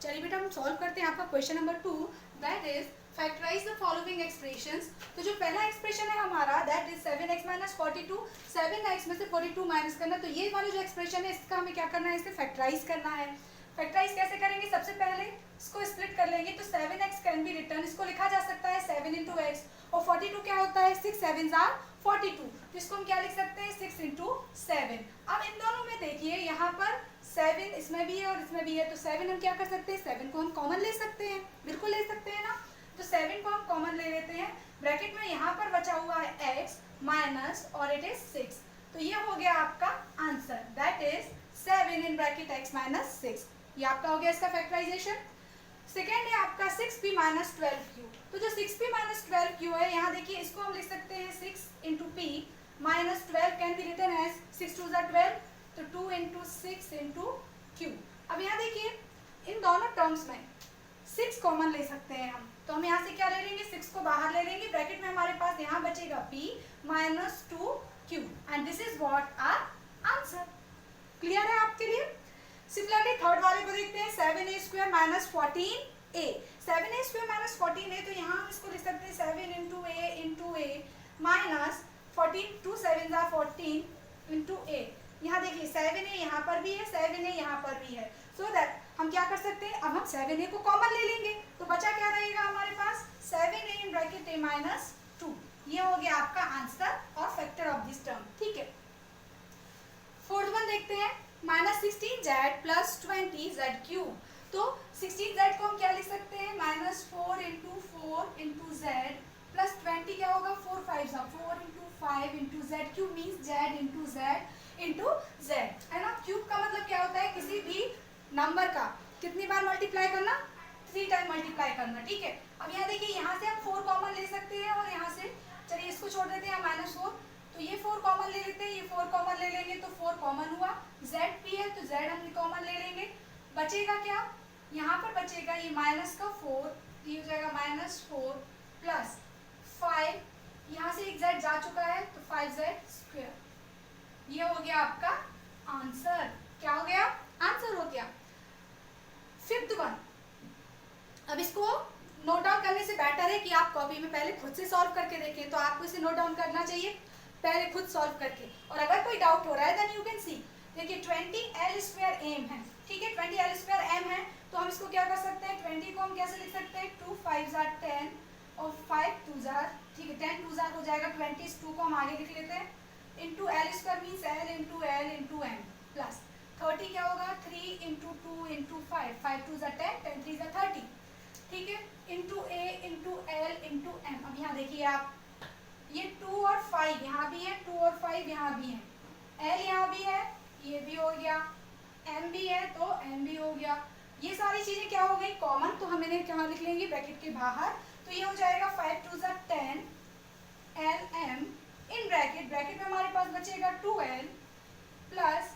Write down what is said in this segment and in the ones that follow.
चलिए बेटा हम सॉल्व करते हैं आपका question number 2, that is factorise the following expressions. तो जो पहला एक्सप्रेशन है हमारा that is 7x minus 42, 7x में से 42 माइनस करना। तो ये वाला जो एक्सप्रेशन है इसका हमें क्या करना है, इसे फैक्टराइज करना है। फैक्टराइज कैसे करेंगे, सबसे पहले इसको स्प्लिट कर लेंगे। तो 7x कैन बी रिटर्न, इसको लिखा जा सकता है 7 इंटू एक्स, और 42 क्या होता है 6 7 आर 42, तो इसको हम क्या लिख सकते हैं 6 इंटू 7। अब इन दोनों में देखिए यहाँ पर 7 इसमें भी है और इसमें भी है, तो 7 हम क्या कर सकते हैं, 7 को हम कॉमन ले सकते हैं, बिल्कुल ले सकते हैं ना। तो 7 को हम कॉमन ले लेते हैं। ब्रैकेट में यहाँ पर बचा हुआ है x माइनस और इट इज 6, तो ये हो गया आपका answer that is 7 in bracket x minus 6। ये आपका हो गया इसका फैक्टराइजेशन। सेकेंड है आपका 6p माइनस 12q। तो जो 6p माइनस 12q है, यहाँ देखिए इसको हम लिख सकते हैं 6 into P minus 12 can be written as 6 to 12, तो 2 इंटू 6 इंटू क्यू। अब यहाँ देखिए इन दोनों टर्म्स में 6 कॉमन ले सकते हैं हम, तो हम यहाँ से क्या ले लेंगे 6 को बाहर ले लेंगे। ब्रैकेट में हमारे पास यहाँ बचेगा p minus 2q and this is what our answer. Clear है आपके लिए। सिमिलरली थर्ड वाले को देखते हैं 7a square minus 14a। 7a square minus 14a, तो यहाँ हम इसको लिख सकते हैं 7 into a minus 14, 2 7 14 into a। यहाँ देखिए 7a यहाँ पर भी है, 7a यहाँ पर भी है, सो दैट हम क्या कर सकते हैं, अब हम 7a को कॉमन ले लेंगे, तो बचा क्या रहेगा हमारे पास 7a in bracket a minus 2। ये हो गया आपका आंसर और फैक्टर ऑफ दिस टर्म। ठीक है, फोर्थ वन देखते हैं minus 16z plus 20z cube. तो 16z को हम क्या लिख सकते हैं माइनस 4 इंटू z प्लस 20 क्या होगा 4 5 4 into 5 into z cube means z into z है ना। क्यूब का मतलब क्या होता है, किसी भी नंबर का कितनी बार मल्टीप्लाई करना, 3 टाइम मल्टीप्लाई करना। ठीक है, अब यहाँ देखिए यहाँ से हम 4 कॉमन ले सकते हैं और यहाँ से चलिए इसको छोड़ देते हैं माइनस 4, तो ये 4 कॉमन ले लेते हैं, ये 4 कॉमन ले लेंगे, तो 4 कॉमन हुआ। z p है तो z हम कॉमन ले लेंगे, बचेगा क्या यहाँ पर बचेगा ये माइनस का 4, ये हो जाएगा माइनस 4 प्लस 5, यहाँ से एक z जा चुका है तो 5z स्क्वायर। ये हो गया आपका आंसर। क्या हो गया, आंसर हो गया। फिफ्थ वन, अब इसको नोट डाउन करने से बेटर है कि आप कॉपी में पहले खुद से सॉल्व करके देखें, तो आपको इसे नोट डाउन करना चाहिए पहले खुद सॉल्व करके, और अगर कोई डाउट हो रहा है देन यू कैन सी। देखिए 20l स्क्वायर m है, ठीक है 20l स्क्वायर m है, तो हम इसको क्या कर सकते हैं 20 को हम कैसे लिख सकते हैं 2 5 10 और 5 2 ठीक है 10 2 हो जाएगा 20, इस 2 को हम आगे लिख लेते हैं into l square means l into m plus 30 क्या होगा 3 इंटू 2 इंटू 5 5 2 10 10 3 30, ठीक है into a into l into m। अब यहाँ देखिए आप ये 2 और 5 यहाँ भी है, 2 और 5 यहाँ भी है, l यहाँ भी है, ये भी हो गया, m भी है तो m भी हो गया। ये सारी चीजें क्या हो गई कॉमन, तो हम इन्हें क्या लिख लेंगे ब्रैकेट के बाहर, तो ये हो जाएगा 5 2 10 lm इन ब्रैकेट में हमारे पास बचेगा 2l प्लस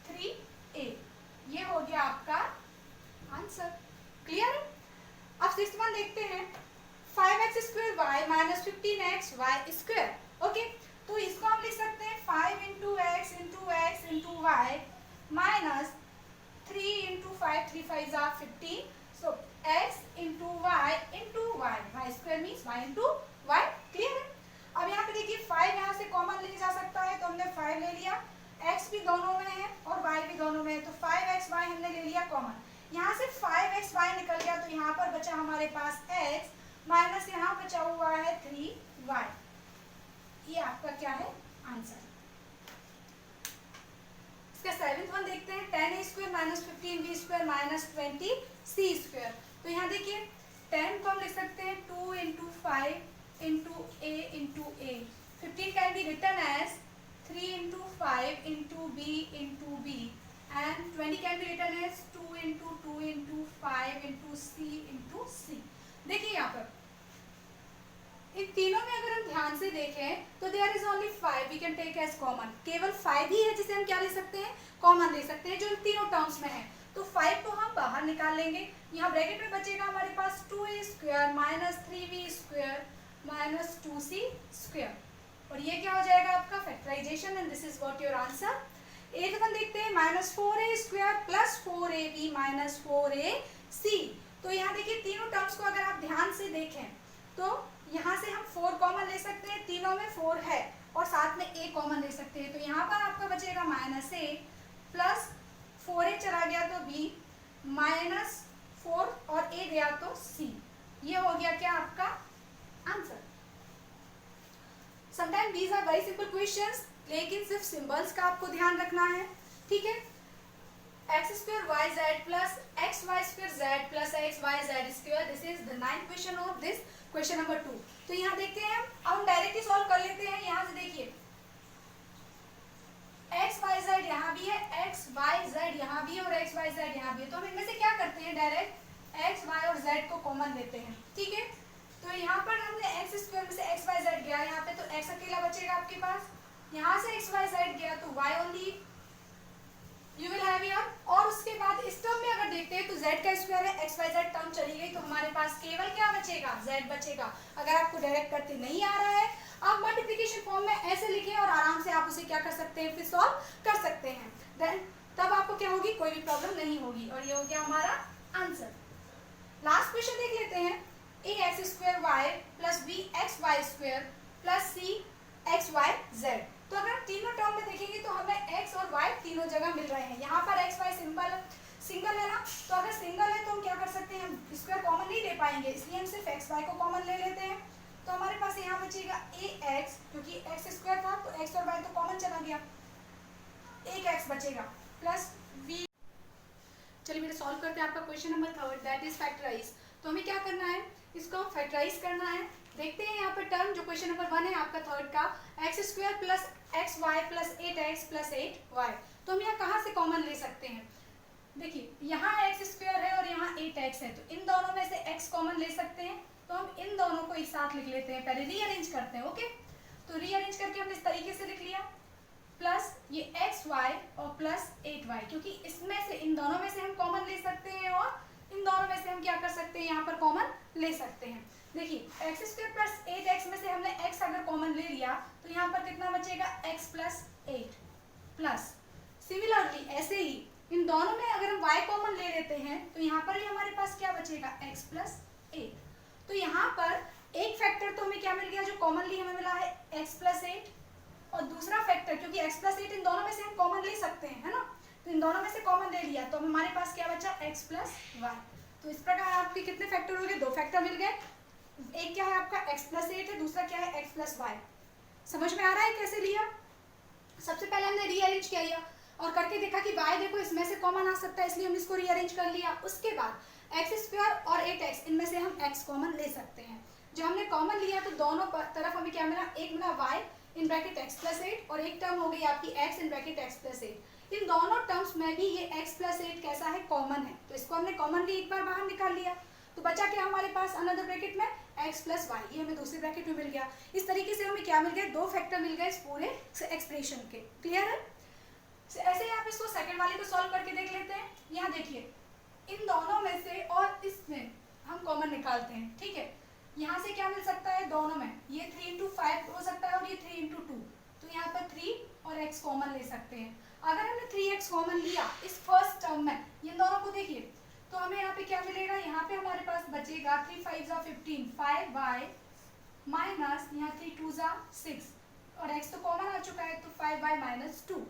3a। ये हो गया आपका आंसर। क्लियर है। अब सिक्स्थ वन देखते हैं 5x square y minus 15x y square. Okay, तो इसको हम लिख सकते हैं 5 into x into y minus 3 into 5 3 5 15, सो x into y y square means y into y। Clear है। अब यहाँ पे देखिए 5 यहाँ से कॉमन ले जा सकता है, तो हमने 5 ले लिया, x भी दोनों में है और y भी दोनों में है, तो 5xy हमने ले लिया कॉमन। यहाँ से 5xy निकल गया, तो यहाँ पर बचा हमारे पास x माइनस यहाँ बचा हुआ है 3y। ये आपका क्या है आंसर। इसका सेवेंथ वन देखते हैं 10a square minus 15b square minus 20c square. तो यहाँ देखिए 10 को हम लिख सकते हैं 2 into 5 into a into a। 15 can be written as 3 into 5 into b and 20 can be written as 2 into 5 into c। देखिए यहाँ पर इन तीनों में अगर हम ध्यान से देखें तो there is only 5 we can take as common, केवल 5 ही है जिसे हम क्या ले सकते हैं कॉमन ले सकते हैं जो इन तीनों टर्म्स में है। तो 5 को हम बाहर निकाल लेंगे, यहाँ ब्रैकेट में बचेगा हमारे पास 2a square minus 3b square minus 2c square, और ये क्या हो जाएगा आपका factorisation and this is what your answer. एथ वन देखते हैं, -4a² plus 4ab minus 4ac। तो यहाँ देखिए तीनों टर्म्स को अगर आप ध्यान से देखें तो यहाँ से हम 4 कॉमन ले सकते हैं, तीनों में 4 है, और साथ में a कॉमन ले सकते हैं। तो यहाँ पर आपका बचेगा -a प्लस 4a चला गया तो b -4 और a गया तो c। ये हो गया क्या आपका answer. Sometime these are very simple questions, लेकिन सिर्फ सिंबल्स का आपको ध्यान रखना है, ठीक है। x² yz plus xy² z plus xyz², this is the 9th question of this question number 2। तो यहाँ देखते हैं हम डायरेक्टली सॉल्व कर लेते हैं। यहाँ से देखिए xyz यहाँ भी है, xyz यहाँ भी है और xyz यहाँ भी है। तो हम इनमें से क्या करते हैं, डायरेक्ट x y और z को कॉमन लेते हैं, ठीक है। तो यहाँ पर हमने x² में से xyz गया यहाँ पे, तो x अकेला बचेगा आपके पास, यहाँ से xyz गया तो y only you will have here. और उसके बाद इस टर्म में अगर देखते हैं तो z का स्क्वायर है, xyz टर्म चली गई, तो हमारे पास केवल क्या बचेगा, z बचेगा। अगर आपको डायरेक्ट करते नहीं आ रहा है, आप मल्टीप्लिकेशन फॉर्म में ऐसे लिखें और आराम से आप उसे क्या कर सकते हैं, फिर सॉल्व कर सकते हैं। देन तब आपको क्या होगी, कोई भी प्रॉब्लम नहीं होगी। और ये हो गया हमारा आंसर। लास्ट क्वेश्चन देख लेते हैं, ax² plus bxy² plus cxyz। तो अगर तीनों टर्म में देखेंगे तो हमें x और y तीनों जगह मिल रहे हैं। यहाँ पर xy सिंगल है ना, तो अगर सिंगल है तो हम क्या कर सकते हैं, हम स्क्वायर कॉमन नहीं ले पाएंगे, इसलिए हम सिर्फ xy को कॉमन ले लेते हैं। तो हमारे पास यहाँ बचेगा ax, क्योंकि x² था तो x और y तो कॉमन चला गया, एक x बचेगा प्लस v। चलिए बेटा सॉल्व करते हैं आपका question number 3, that is factorise. तो हमें क्या करना है, इसको फैक्टराइज करना है। देखते हैं यहाँ पर टर्म जो क्वेश्चन नंबर 1 है आपका 3rd का, x² plus xy plus 8x plus 8y। तो हम यहाँ कहाँ से कॉमन ले सकते हैं, देखिए यहाँ x² है और यहाँ 8x है, तो इन दोनों में से x कॉमन ले सकते हैं। तो हम इन दोनों को एक साथ लिख लेते हैं, पहले रीअरेंज करते हैं, ओके। तो रीअरेंज करके हमने इस तरीके से लिख लिया, प्लस ये xy और प्लस 8y, क्योंकि इसमें से इन दोनों में से हम कॉमन ले सकते हैं और इन दोनों में से हम क्या कर सकते हैं, यहाँ पर कॉमन ले सकते हैं। देखिए x² प्लस 8x में से हमने x अगर कॉमन ले लिया तो यहाँ पर कितना बचेगा, x प्लस 8 प्लस सिमिलरली ऐसे ही इन दोनों में अगर हम y कॉमन ले लेते हैं तो यहाँ पर भी हमारे पास क्या बचेगा, x प्लस 8। तो यहाँ पर एक फैक्टर तो हमें क्या मिल गया, जो कॉमनली हमें मिला है x प्लस 8, और दूसरा फैक्टर क्योंकि x प्लस 8 इन दोनों में से हम कॉमन ले सकते हैं, है ना, तो इन दोनों में से कॉमन ले लिया तो हमारे पास क्या बचा, x प्लस y। तो इस प्रकार आपके कितने फैक्टर हो गए, 2 फैक्टर मिल गए। एक क्या है आपका x प्लस 8 है, दूसरा क्या है x प्लस y। समझ में आ रहा है कैसे लिया। सबसे पहले हमने रीअरेंज किया और करके देखा कि y देखो इसमें से कॉमन आ सकता है, इसलिए हम इसको रीअरेंज कर लिया। उसके बाद x² और 8x इनमें से हम x कॉमन ले सकते हैं। जो हमने कॉमन लिया तो दोनों तरफ हमें क्या मिला, एक मिला y in bracket x plus 8 और एक टर्म हो गई आपकी x in bracket x plus 8। इन दोनों टर्म्स में भी ये x प्लस 8 कैसा है, कॉमन है, तो इसको हमने कॉमन भी एक बार बाहर निकाल लिया। तो बचा क्या हमारे पास, अनदर ब्रैकेट में x प्लस वाई, ये हमें दूसरे ब्रैकेट में मिल गया। इस तरीके से हमें क्या मिल गया, 2 फैक्टर मिल गए इस पूरे एक्सप्रेशन के। क्लियर है। ऐसे ही आप इसको सेकंड वाले को सॉल्व करके देख लेते हैं। यहाँ देखिए इन दोनों में से और इसमें हम कॉमन निकालते हैं, ठीक है। यहाँ से क्या मिल सकता है, दोनों में ये 3 into 5 हो सकता है और ये 3 into 2, तो यहाँ पर 3 और x कॉमन ले सकते हैं। अगर हमने 3x कॉमन लिया इस फर्स्ट टर्म में, इन दोनों को देखिए तो हमें यहाँ पे क्या मिलेगा, यहाँ पे हमारे पास बचेगा 3 5 15 5y माइनस यहाँ 3 2 6 और x तो कॉमन आ चुका है तो 5y माइनस 2।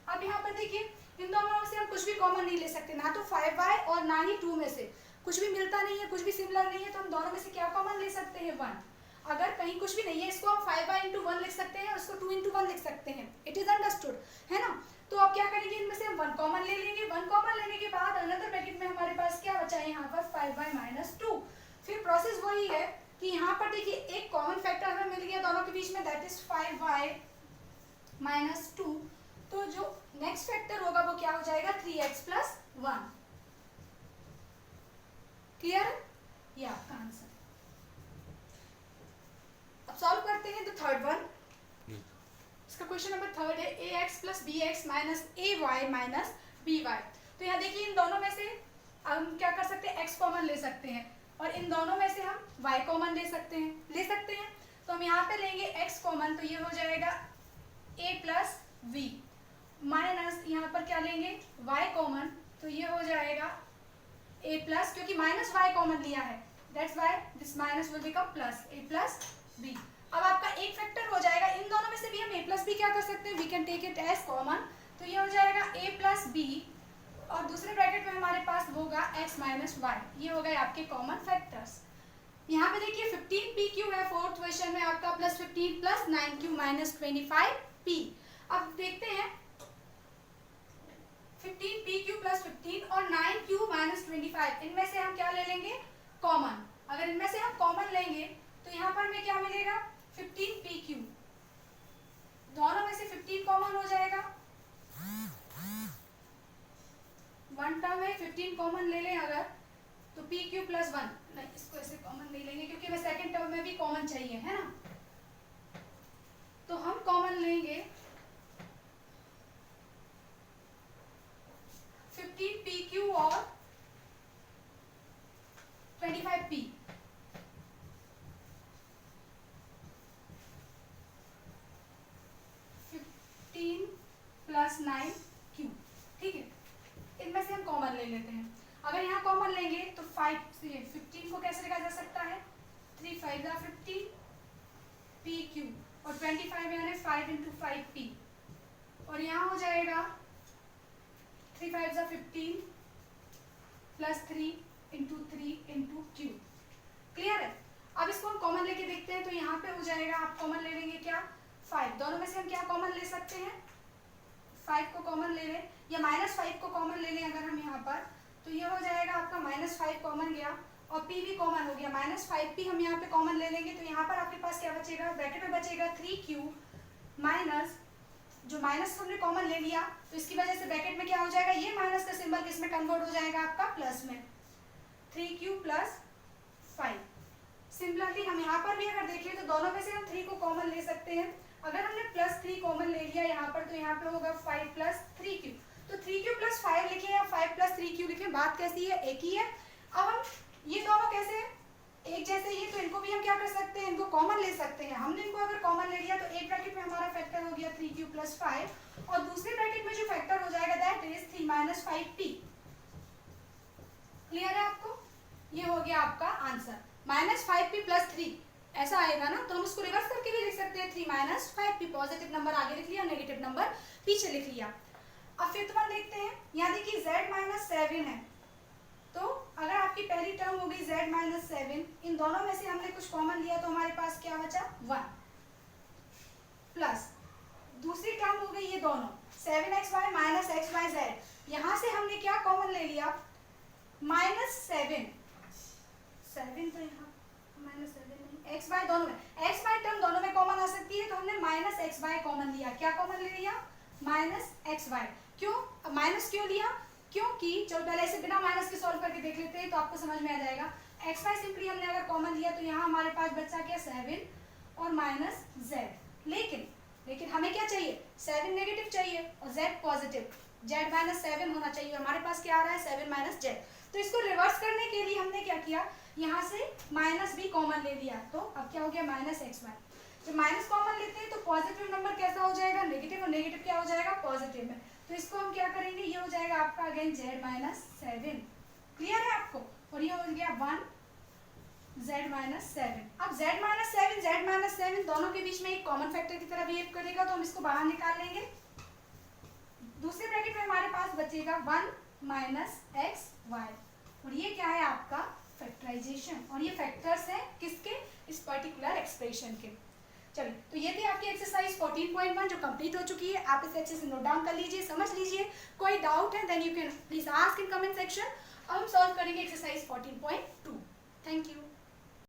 अब यहाँ पर देखिए इन दोनों से हम कुछ भी कॉमन नहीं ले सकते, ना तो 5y और ना ही 2 में से कुछ भी मिलता नहीं है, कुछ भी सिमिलर नहीं है, तो हम दोनों में से क्या कॉमन ले सकते हैं, 1। अगर कहीं कुछ भी नहीं है इसको हम 5y into 1 लिख सकते हैं और इसको 2 into 1 लिख सकते हैं। इट इज अंडरस्टूड, है ना। तो अब क्या करेंगे, इनमें से हम 1 कॉमन ले लेंगे। 1 कॉमन लेने के बाद अनदर ब्रैकेट में हमारे पास क्या बचा है, यहाँ पर 5y माइनस 2। फिर प्रोसेस वही है कि यहाँ पर देखिए एक कॉमन फैक्टर हमें मिल गया दोनों के बीच में, दैट इज 5y माइनस 2। तो जो नेक्स्ट फैक्टर होगा वो क्या हो जाएगा, 3x प्लस 1। क्लियर है, ये आपका आंसर। अब सॉल्व करते हैं द थर्ड वन। इसका क्वेश्चन नंबर 3 है ax plus bx minus ay minus by। तो यहाँ देखिए इन दोनों में से हम क्या कर सकते हैं, x कॉमन ले सकते हैं और इन दोनों में से हम y कॉमन ले सकते हैं। तो हम यहाँ पे लेंगे x कॉमन, तो ये हो जाएगा a प्लस v माइनस यहाँ पर क्या लेंगे y कॉमन, तो ये हो जाएगा a प्लस, क्योंकि माइनस y कॉमन लिया है, that's why this minus will become plus a plus b। अब आपका एक फैक्टर हो जाएगा, इन दोनों में से भी हम a प्लस b क्या कर सकते हैं, we can take it as common, तो ये हो जाएगा a प्लस b और दूसरे ब्रैकेट में हमारे पास होगा x माइनस y। ये हो गए आपके कॉमन फैक्टर्स। यहाँ पे देखिए 15pq है फोर्थ क्वेश्चन में आपका, plus 15 plus 9q minus 25p। अब देखते हैं 15pq प्लस 15 और 9q माइनस 25, इनमें से हम क्या ले लेंगे कॉमन। अगर इनमें से हम कॉमन लेंगे तो यहाँ पर हमें क्या मिलेगा 15pq, दोनों में से 15 कॉमन हो जाएगा, वन टर्म है 15 कॉमन ले लें अगर, तो pq प्लस 1, नहीं इसको ऐसे कॉमन नहीं लेंगे क्योंकि हमें सेकंड टर्म में भी कॉमन चाहिए है ना, तो हम कॉमन लेंगे 15pq और 25p। प्लस 9q, ठीक है, इनमें से हम कॉमन ले लेते हैं। अगर यहाँ कॉमन लेंगे तो 15 को कैसे लिखा जा सकता है, 3 5 15 pq और 25 यानी 5 इंटू 5p, और यहाँ हो जाएगा 3 5 15 plus 3 into 3 into q। Clear है। अब इसको हम कॉमन लेके देखते हैं, तो यहाँ पे हो जाएगा, आप कॉमन ले लेंगे क्या 5, दोनों में से हम क्या कॉमन ले सकते हैं 5 को कॉमन ले लें या माइनस 5 को कॉमन ले लें अगर हम यहाँ पर, तो ये हो जाएगा आपका माइनस 5 कॉमन गया और p भी कॉमन हो गया, माइनस 5p हम यहाँ पे कॉमन ले लेंगे, तो यहाँ पर आपके पास क्या बचेगा, ब्रैकेट में बचेगा 3q माइनस, जो माइनस हमने कॉमन ले लिया तो इसकी वजह से ब्रैकेट में क्या हो जाएगा, ये माइनस का सिंबल किसमें कन्वर्ट हो जाएगा आपका प्लस में, 3q प्लस 5। सिमिलरली हम यहाँ पर भी अगर देखें तो दोनों में से हम 3 को कॉमन ले सकते हैं। अगर हमने प्लस 3 कॉमन ले लिया यहाँ पर, तो यहाँ पे होगा 5 प्लस 3q, तो 3q प्लस 5 लिखे या 5 प्लस 3q लिखे, बात कैसी है, एक ही है। अब हम ये दोनों कैसे एक जैसे ही, तो इनको भी हम क्या कर सकते हैं, इनको कॉमन ले सकते हैं। हमने इनको अगर कॉमन ले लिया तो एक ब्रैकेट में हमारा फैक्टर हो गया 3q प्लस 5 और दूसरे ब्रैकेट में जो फैक्टर हो जाएगा that is 3 minus 5p। Clear है आपको, ये हो गया आपका आंसर, माइनस 5p प्लस 3 ऐसा आएगा ना, तो हम उसको रिवर्स करके भी लिख सकते हैं 3 माइनस 5p, पॉजिटिव नंबर आगे लिख लिया, नेगेटिव नंबर पीछे लिख लिया। अब फिफ्थ वन देखते हैं, यहाँ देखिए z माइनस 7 है, तो अगर आपकी पहली टर्म हो गई z माइनस 7, इन दोनों में से हमने कुछ कॉमन लिया तो हमारे पास क्या बचा 1, प्लस दूसरी टर्म हो गई ये दोनों 7xy माइनस xyz, यहाँ से हमने क्या कॉमन ले लिया माइनस 7, तो यहाँ माइनस 7 नहीं, एक्स वाई दोनों में, एक्स वाई टर्म दोनों में कॉमन आ सकती है, तो हमने माइनस एक्स वाई कॉमन लिया। क्या कॉमन ले लिया माइनस एक्स वाई, क्यों माइनस क्यों लिया, क्योंकि चलो पहले इसे बिना माइनस के सॉल्व करके देख लेते हैं तो आपको समझ में आ जाएगा। एक्स वाई सिंपली हमने अगर कॉमन लिया तो यहाँ हमारे पास बचा क्या 7 और माइनस जेड, लेकिन हमें क्या चाहिए 7 नेगेटिव चाहिए और z पॉजिटिव, z माइनस 7 होना चाहिए, हमारे पास क्या आ रहा है 7 माइनस जेड। तो इसको रिवर्स करने के लिए हमने क्या किया, यहाँ से माइनस भी कॉमन ले लिया, तो अब क्या हो गया माइनस एक्स वाई। जब माइनस कॉमन लेते हैं तो पॉजिटिव नंबर कैसा हो जाएगा नेगेटिव, और नेगेटिव क्या हो जाएगा पॉजिटिव में, तो इसको हम क्या करेंगे, ये हो जाएगा आपका अगेन z माइनस 7। क्लियर है आपको, और ये हो गया 1 z माइनस 7। अब z माइनस 7 दोनों के बीच में एक कॉमन फैक्टर की तरह बिहेव करेगा, तो हम इसको बाहर निकाल लेंगे। दूसरे ब्रैकेट में हमारे पास बचेगा 1 माइनस एक्स वाई, और ये क्या है आपका फैक्टराइजेशन, और ये फैक्टर्स हैं किसके, इस पर्टिकुलर एक्सप्रेशन के। चलिए, तो ये थी आपकी एक्सरसाइज 14.1 जो कंप्लीट हो चुकी है। आप इसे अच्छे से नोट डाउन कर लीजिए, समझ लीजिए। कोई डाउट है then you can please ask in comment section. अब हम सॉल्व करेंगे एक्सरसाइज 14.2। Thank you.